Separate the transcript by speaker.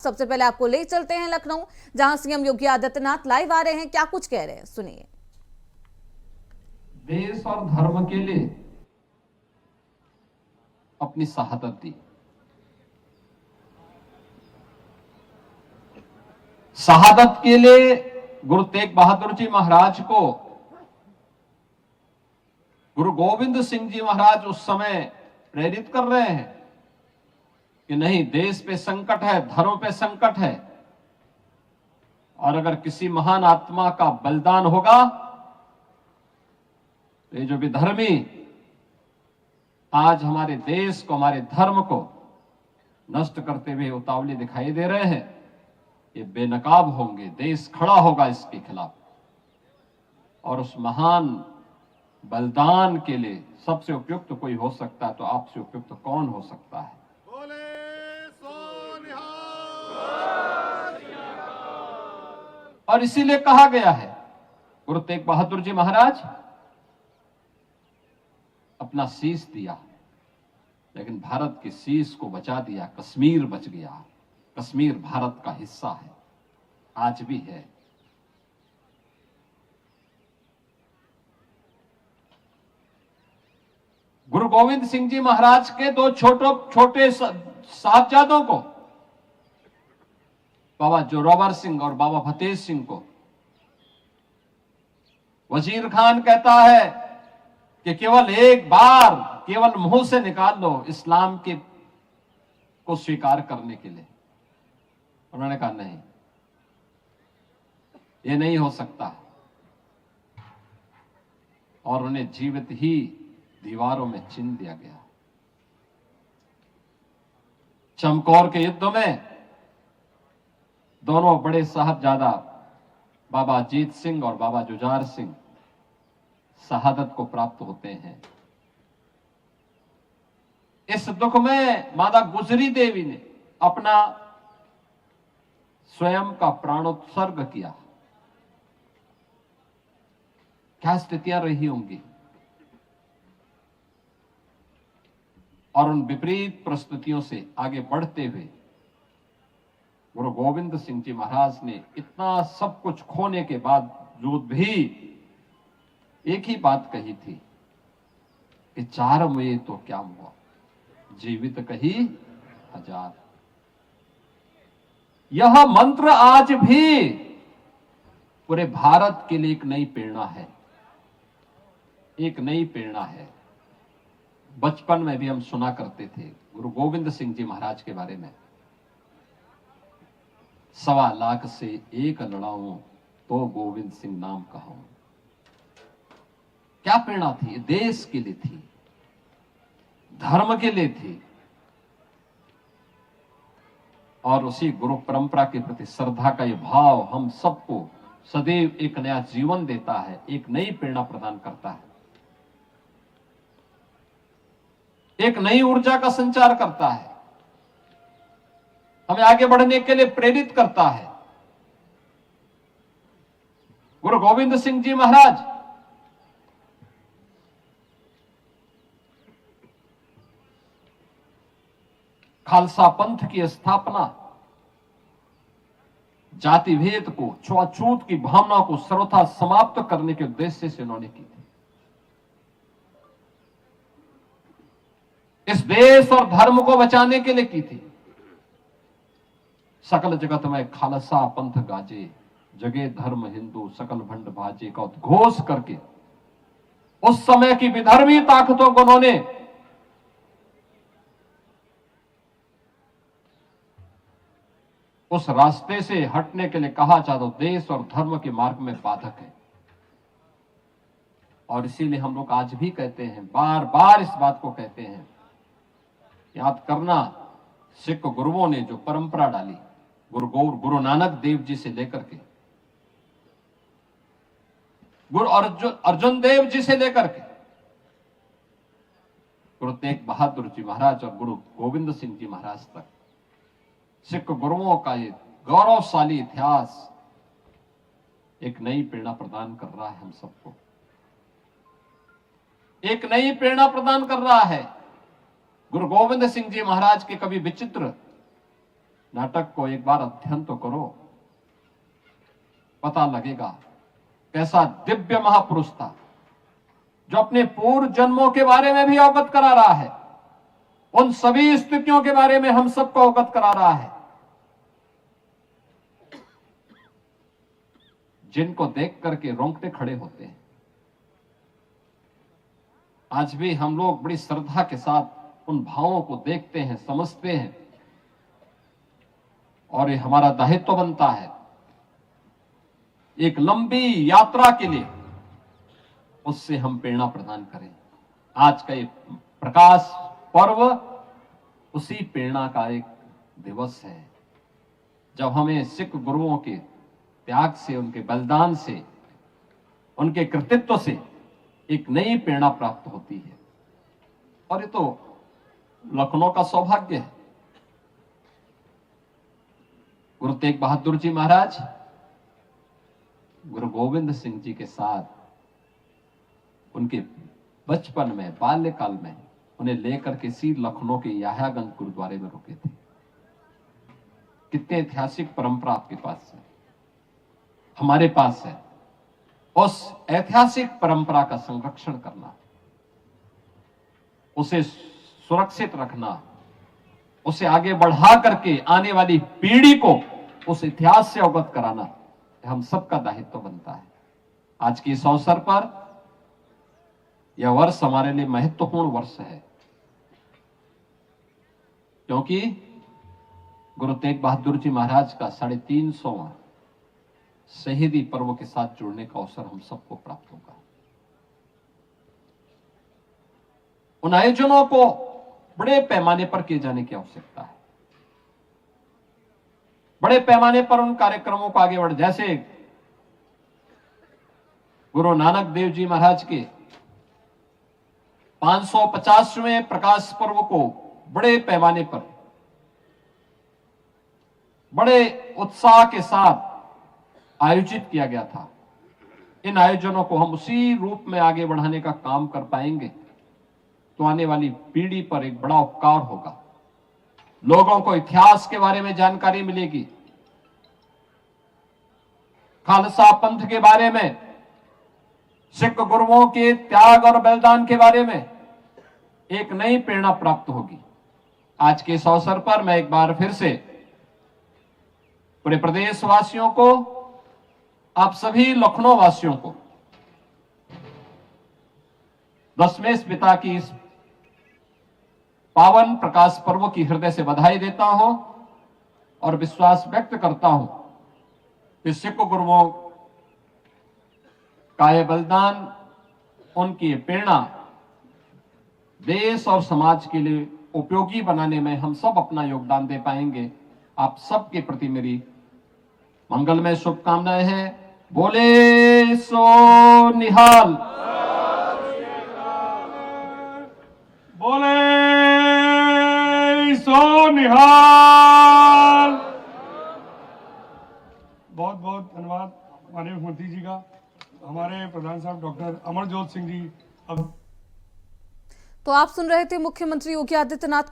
Speaker 1: सबसे पहले आपको ले चलते हैं लखनऊ, जहां सीएम योगी आदित्यनाथ लाइव आ रहे हैं। क्या कुछ कह रहे हैं, सुनिए।
Speaker 2: देश और धर्म के लिए अपनी शहादत दी। शहादत के लिए गुरु तेग बहादुर जी महाराज को गुरु गोविंद सिंह जी महाराज उस समय प्रेरित कर रहे हैं कि नहीं, देश पे संकट है, धर्म पे संकट है, और अगर किसी महान आत्मा का बलिदान होगा तो ये जो विधर्मी आज हमारे देश को, हमारे धर्म को नष्ट करते हुए उतावले दिखाई दे रहे हैं, ये बेनकाब होंगे, देश खड़ा होगा इसके खिलाफ। और उस महान बलिदान के लिए सबसे उपयुक्त कोई हो सकता है तो आपसे उपयुक्त कौन हो सकता है। और इसीलिए कहा गया है, गुरु तेग बहादुर जी महाराज अपना शीश दिया, लेकिन भारत की शीश को बचा दिया। कश्मीर बच गया। कश्मीर भारत का हिस्सा है, आज भी है। गुरु गोविंद सिंह जी महाराज के दो छोटे साहबजादों को, बाबा जोरावर सिंह और बाबा फतेह सिंह को, वजीर खान कहता है कि केवल एक बार, केवल मुंह से निकाल लो इस्लाम के को स्वीकार करने के लिए। उन्होंने कहा नहीं, ये नहीं हो सकता, और उन्हें जीवित ही दीवारों में चिन दिया गया। चमकौर के युद्ध में दोनों बड़े साहबजादा बाबा अजीत सिंह और बाबा जुझार सिंह शहादत को प्राप्त होते हैं। इस दुख में माता गुजरी देवी ने अपना स्वयं का प्राणोत्सर्ग किया। क्या स्थितियां रही होंगी, और उन विपरीत परिस्थितियों से आगे बढ़ते हुए गुरु गोविंद सिंह जी महाराज ने इतना सब कुछ खोने के बावजूद भी एक ही बात कही थी कि चार में तो क्या हुआ, जीवित कही हजार। यह मंत्र आज भी पूरे भारत के लिए एक नई प्रेरणा है, एक नई प्रेरणा है। बचपन में भी हम सुना करते थे गुरु गोविंद सिंह जी महाराज के बारे में, 1.25 लाख से एक लड़ाऊं तो गोविंद सिंह नाम कहूं। क्या प्रेरणा थी, देश के लिए थी, धर्म के लिए थी, और उसी गुरु परंपरा के प्रति श्रद्धा का ये भाव हम सबको सदैव एक नया जीवन देता है, एक नई प्रेरणा प्रदान करता है, एक नई ऊर्जा का संचार करता है, हमें आगे बढ़ने के लिए प्रेरित करता है। गुरु गोविंद सिंह जी महाराज खालसा पंथ की स्थापना जाति भेद को, छुआछूत की भावना को सर्वथा समाप्त करने के उद्देश्य से उन्होंने की थी। इस देश और धर्म को बचाने के लिए की थी। सकल जगत में खालसा पंथ गाजे, जगे धर्म हिंदू सकल भंड भाजे का उद्घोष करके उस समय की विधर्मी ताकतों को उन्होंने उस रास्ते से हटने के लिए कहा, चाहे तो देश और धर्म के मार्ग में बाधक है। और इसीलिए हम लोग आज भी कहते हैं, बार बार इस बात को कहते हैं, याद करना सिख गुरुओं ने जो परंपरा डाली, गुरु नानक देव जी से लेकर के गुरु अर्जुन देव जी से लेकर के गुरु तेग बहादुर जी महाराज और गुरु गोविंद सिंह जी महाराज तक, सिख गुरुओं का ये गौरवशाली इतिहास एक नई प्रेरणा प्रदान कर रहा है हम सबको, एक नई प्रेरणा प्रदान कर रहा है। गुरु गोविंद सिंह जी महाराज के कभी विचित्र नाटक को एक बार अध्ययन तो करो, पता लगेगा कैसा दिव्य महापुरुष था जो अपने पूर्व जन्मों के बारे में भी अवगत करा रहा है, उन सभी स्थितियों के बारे में हम सबको अवगत करा रहा है जिनको देख करके रोंगटे खड़े होते हैं। आज भी हम लोग बड़ी श्रद्धा के साथ उन भावों को देखते हैं, समझते हैं, और ये हमारा दायित्व बनता है एक लंबी यात्रा के लिए उससे हम प्रेरणा प्रदान करें। आज का ये प्रकाश पर्व उसी प्रेरणा का एक दिवस है, जब हमें सिख गुरुओं के त्याग से, उनके बलिदान से, उनके कृतित्व से एक नई प्रेरणा प्राप्त होती है। और ये तो लखनऊ का सौभाग्य है। गुरु तेग बहादुर जी महाराज गुरु गोविंद सिंह जी के साथ उनके बचपन में, बाल्यकाल में उन्हें लेकर के इसी लखनऊ के याह्यागंज गुरुद्वारे में रुके थे। कितने ऐतिहासिक परंपरा आपके पास है, हमारे पास है। उस ऐतिहासिक परंपरा का संरक्षण करना, उसे सुरक्षित रखना, उसे आगे बढ़ा करके आने वाली पीढ़ी को उस इतिहास से अवगत कराना हम सबका दायित्व बनता है। आज के इस अवसर पर यह वर्ष हमारे लिए महत्वपूर्ण वर्ष है, क्योंकि गुरु तेग बहादुर जी महाराज का 350वां शहीदी पर्व के साथ जुड़ने का अवसर हम सबको प्राप्त होगा। उन आयोजनों को बड़े पैमाने पर किए जाने की आवश्यकता है। बड़े पैमाने पर उन कार्यक्रमों को आगे बढ़, जैसे गुरु नानक देव जी महाराज के 550वें प्रकाश पर्व को बड़े पैमाने पर, बड़े उत्साह के साथ आयोजित किया गया था। इन आयोजनों को हम उसी रूप में आगे बढ़ाने का काम कर पाएंगे तो आने वाली पीढ़ी पर एक बड़ा उपकार होगा। लोगों को इतिहास के बारे में जानकारी मिलेगी, खालसा पंथ के बारे में, सिख गुरुओं के त्याग और बलिदान के बारे में एक नई प्रेरणा प्राप्त होगी। आज के इस अवसर पर मैं एक बार फिर से पूरे प्रदेशवासियों को, आप सभी लखनऊ वासियों को 10वें पिता की इस पावन प्रकाश पर्व की हृदय से बधाई देता हूं और विश्वास व्यक्त करता हूं कि सिख गुरुओं का यह बलिदान, उनकी प्रेरणा देश और समाज के लिए उपयोगी बनाने में हम सब अपना योगदान दे पाएंगे। आप सबके प्रति मेरी मंगलमय शुभकामनाएं हैं। बोले सो निहाल,
Speaker 3: बोले सो निहाल। बहुत बहुत धन्यवाद माननीय मुख्यमंत्री जी का। हमारे प्रधान साहब डॉक्टर अमरजोत सिंह जी अब
Speaker 1: तो आप सुन रहे थे मुख्यमंत्री योगी आदित्यनाथ को।